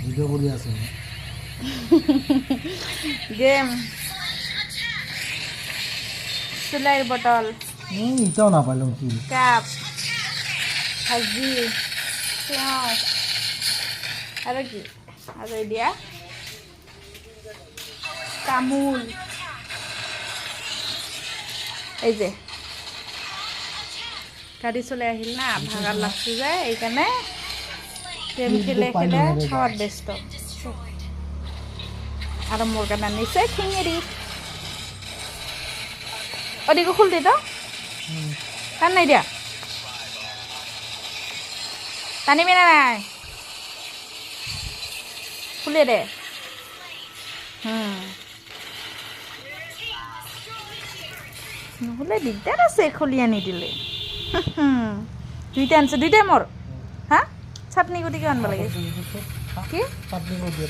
video কৰি আছে game চুলাইৰ bottle ইটাও নাপালোঁ কি কাপ ভাজি পিঁয়াজ আৰু কি আৰু দিয়া তামোল এই যে গাড়ী চলাই আহিল না ভাগাৰ লাগছে যে এইকাৰণে গেম খেলে খেলে খাওয়াত ব্যস্ত আৰু মোৰ কাৰণে আনিছে খিঙেৰি অধিকো খুল দে তো কান নাই দিয়া টানিবি না নাই খুলে দে নহ'লে দিগদাৰ আছে খুলি আনি দিলে দুইটা আনিছে দুইটাই মোৰ হা চাটনি গুটিকে আনিব লাগে কি চাটনি কৰি দিয়ে